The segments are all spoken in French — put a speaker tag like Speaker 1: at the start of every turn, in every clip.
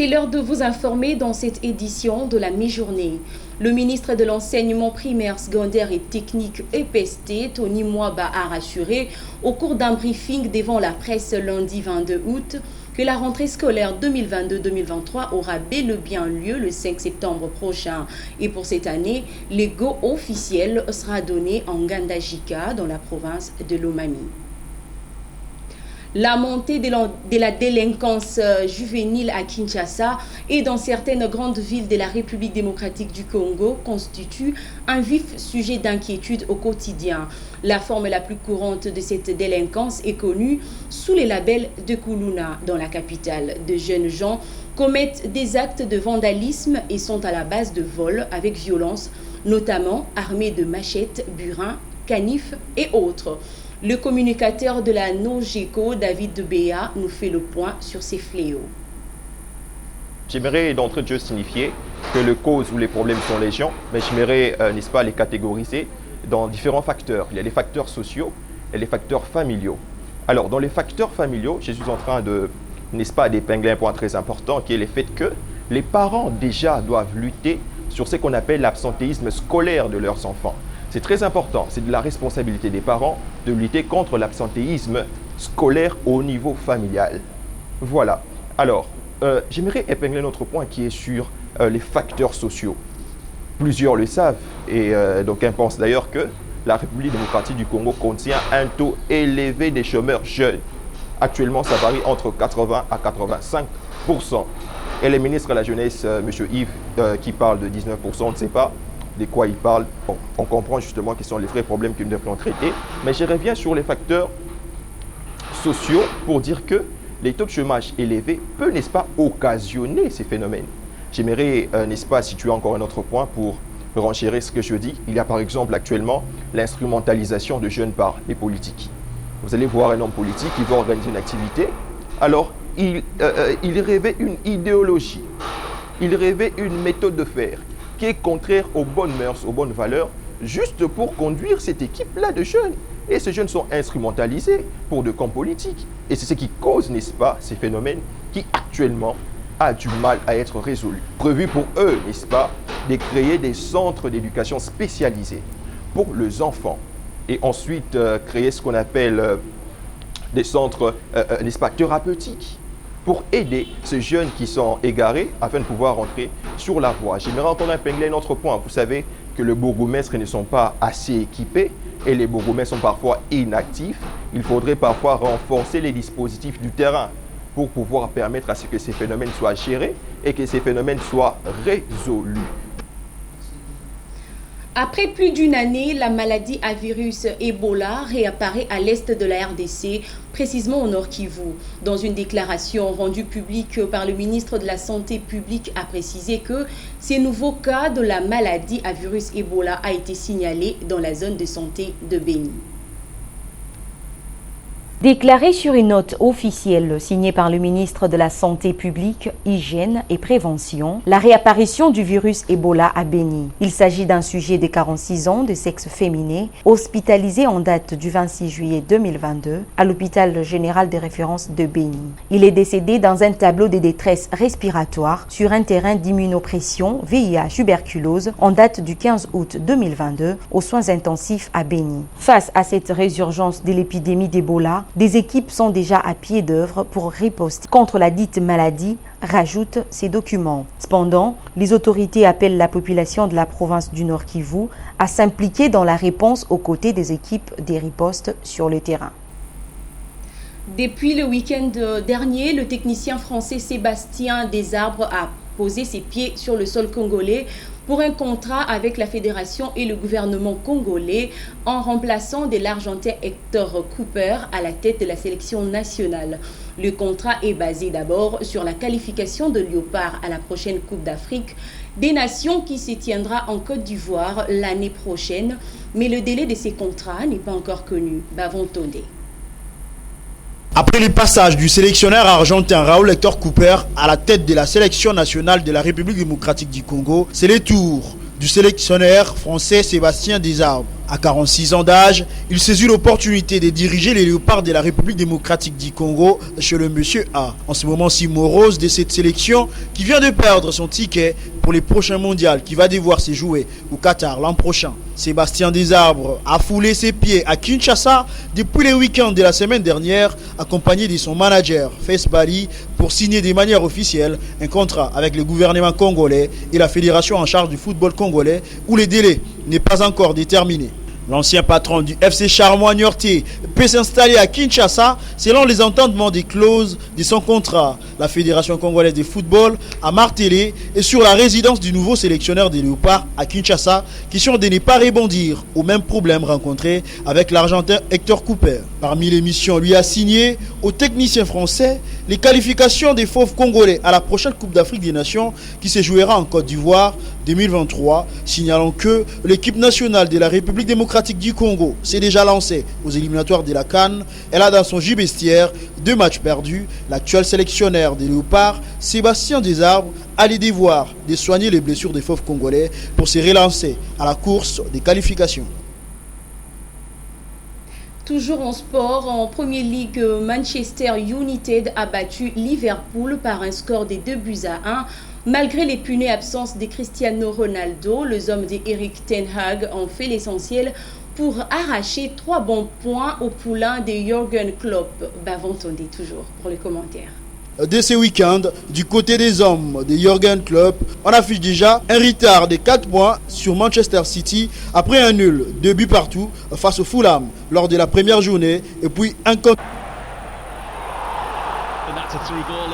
Speaker 1: C'est l'heure de vous informer dans cette édition de la mi-journée. Le ministre de l'Enseignement primaire, secondaire et technique EPST, Tony Mwaba, a rassuré au cours d'un briefing devant la presse lundi 22 août que la rentrée scolaire 2022-2023 aura bel et bien lieu le 5 septembre prochain. Et pour cette année, le go officiel sera donné en Ngandajika, dans la province de Lomami. La montée de la délinquance juvénile à Kinshasa et dans certaines grandes villes de la République démocratique du Congo constitue un vif sujet d'inquiétude au quotidien. La forme la plus courante de cette délinquance est connue sous les labels de Kuluna dans la capitale. De jeunes gens commettent des actes de vandalisme et sont à la base de vols avec violence, notamment armés de machettes, burins, canifs et autres. Le communicateur de la NOGECO, David Debea, nous fait le point sur ces fléaux.
Speaker 2: J'aimerais d'entrée de jeu signifier que les causes ou les problèmes sont légion, mais j'aimerais, n'est-ce pas, les catégoriser dans différents facteurs. Il y a les facteurs sociaux et les facteurs familiaux. Alors, dans les facteurs familiaux, je suis en train de, n'est-ce pas, d'épingler un point très important qui est le fait que les parents déjà doivent lutter sur ce qu'on appelle l'absentéisme scolaire de leurs enfants. C'est très important, c'est de la responsabilité des parents de lutter contre l'absentéisme scolaire au niveau familial. Voilà. Alors, j'aimerais épingler notre point qui est sur les facteurs sociaux. Plusieurs le savent et d'aucuns pensent d'ailleurs que la République démocratique du Congo contient un taux élevé des chômeurs jeunes. Actuellement, ça varie entre 80 à 85%. Et le ministre de la Jeunesse, M. Yves, qui parle de 19%, on ne sait pas de quoi il parle. Bon, on comprend justement quels sont les vrais problèmes que nous devons traiter. Mais je reviens sur les facteurs sociaux pour dire que les taux de chômage élevés peuvent, n'est-ce pas, occasionner ces phénomènes. J'aimerais, n'est-ce pas, situer encore un autre point pour renchérir ce que je dis. Il y a par exemple actuellement l'instrumentalisation de jeunes par les politiques. Vous allez voir un homme politique qui va organiser une activité. Alors, il rêvait une idéologie. Il rêvait une méthode de faire qui est contraire aux bonnes mœurs, aux bonnes valeurs, juste pour conduire cette équipe-là de jeunes. Et ces jeunes sont instrumentalisés pour de camps politiques. Et c'est ce qui cause, n'est-ce pas, ces phénomènes qui actuellement a du mal à être résolus. Prévu pour eux, n'est-ce pas, de créer des centres d'éducation spécialisés pour les enfants. Et ensuite, créer ce qu'on appelle des centres, n'est-ce pas, thérapeutiques, pour aider ces jeunes qui sont égarés afin de pouvoir rentrer sur la voie. J'aimerais encore épingler un autre point. Vous savez que les bourgmestres ne sont pas assez équipés et les bourgmestres sont parfois inactifs. Il faudrait parfois renforcer les dispositifs du terrain pour pouvoir permettre à ce que ces phénomènes soient gérés et que ces phénomènes soient résolus.
Speaker 1: Après plus d'une année, la maladie à virus Ebola réapparaît à l'est de la RDC, précisément au Nord Kivu. Dans une déclaration rendue publique par le ministre de la Santé publique a précisé que ces nouveaux cas de la maladie à virus Ebola a été signalé dans la zone de santé de Béni.
Speaker 3: Déclaré sur une note officielle signée par le ministre de la Santé publique, Hygiène et Prévention, la réapparition du virus Ebola à Béni. Il s'agit d'un sujet de 46 ans de sexe féminin, hospitalisé en date du 26 juillet 2022 à l'hôpital général de référence de Béni. Il est décédé dans un tableau de détresse respiratoire sur un terrain d'immunopression VIH-tuberculose en date du 15 août 2022 aux soins intensifs à Béni. Face à cette résurgence de l'épidémie d'Ebola, des équipes sont déjà à pied d'œuvre pour riposter contre la dite maladie, rajoutent ces documents. Cependant, les autorités appellent la population de la province du Nord Kivu à s'impliquer dans la réponse aux côtés des équipes des ripostes sur le terrain.
Speaker 1: Depuis le week-end dernier, le technicien français Sébastien Desarbres a posé ses pieds sur le sol congolais pour un contrat avec la fédération et le gouvernement congolais en remplaçant de l'Argentin Hector Cooper à la tête de la sélection nationale. Le contrat est basé d'abord sur la qualification de Léopard à la prochaine Coupe d'Afrique des Nations qui se tiendra en Côte d'Ivoire l'année prochaine, mais le délai de ces contrats n'est pas encore connu. Bavon Tondé.
Speaker 4: Après le passage du sélectionneur argentin Raúl Hector Cooper à la tête de la sélection nationale de la République démocratique du Congo, c'est le tour du sélectionneur français Sébastien Desarbres À 46 ans d'âge, il saisit l'opportunité de diriger les Léopards de la République démocratique du Congo chez le Monsieur A. En ce moment si morose de cette sélection qui vient de perdre son ticket pour les prochains mondiaux qui va devoir se jouer au Qatar l'an prochain. Sébastien Desarbres a foulé ses pieds à Kinshasa depuis les week-ends de la semaine dernière, accompagné de son manager Fes Bali pour signer de manière officielle un contrat avec le gouvernement congolais et la fédération en charge du football congolais où le délai n'est pas encore déterminé. L'ancien patron du FC Charmois-Niortais peut s'installer à Kinshasa selon les entendements des clauses de son contrat. La Fédération congolaise de football a martelé et sur la résidence du nouveau sélectionneur des Léopards à Kinshasa, question de ne pas rebondir aux mêmes problèmes rencontrés avec l'Argentin Hector Cooper. Parmi les missions lui assignées aux techniciens français, les qualifications des fauves congolais à la prochaine Coupe d'Afrique des Nations qui se jouera en Côte d'Ivoire 2023, signalant que l'équipe nationale de la République démocratique du Congo s'est déjà lancée aux éliminatoires de la CAN. Elle a dans son gibestière 2 matchs perdus. L'actuel sélectionneur des Léopards, Sébastien Desarbres, a les devoirs de soigner les blessures des fauves congolais pour se relancer à la course des qualifications.
Speaker 1: Toujours en sport, en Premier League, Manchester United a battu Liverpool par un score de 2-1. Malgré les punaies absences de Cristiano Ronaldo, les hommes d'Eric Ten Hag ont fait l'essentiel pour arracher 3 bons points au poulain de Jürgen Klopp. Bavon Tondé toujours pour les commentaires.
Speaker 4: Dès ce week-end, du côté des hommes de Jürgen Klopp, on affiche déjà un retard de 4 points sur Manchester City après un nul, 2 buts partout face au Fulham lors de la première journée et puis un contre.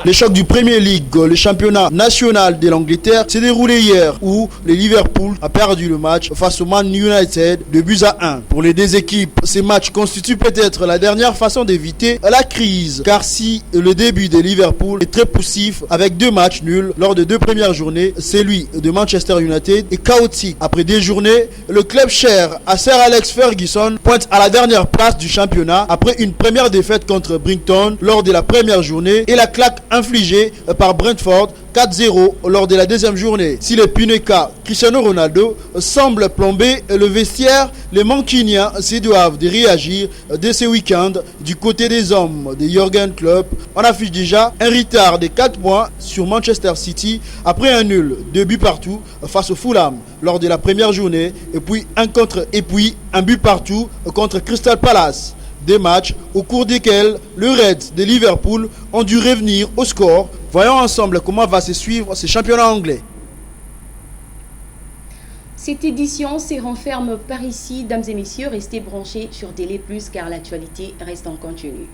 Speaker 4: Le choc du Premier League, le championnat national de l'Angleterre, s'est déroulé hier où le Liverpool a perdu le match face au Man United de 2-1. Pour les deux équipes, ces matchs constituent peut-être la dernière façon d'éviter la crise. Car si le début de Liverpool est très poussif avec 2 matchs nuls lors de 2 premières journées, celui de Manchester United est chaotique. Après 2 journées, le club cher à Sir Alex Ferguson pointe à la dernière place du championnat après une première défaite contre Brighton lors de la première journée et la claque infligée par Brentford 4-0 lors de la deuxième journée. Si les Puneka Cristiano Ronaldo semblent plomber le vestiaire, les Mancuniens se doivent de réagir dès ce week-end. Du côté des hommes de Jürgen Klopp, on affiche déjà un retard de 4 points sur Manchester City après un nul, 2 buts partout face au Fulham lors de la première journée et puis un but partout contre Crystal Palace. Des matchs au cours desquels le Reds de Liverpool ont dû revenir au score. Voyons ensemble comment va se suivre ce championnat anglais.
Speaker 1: Cette édition se renferme par ici. Dames et messieurs, restez branchés sur Télé Plus car l'actualité reste en continu.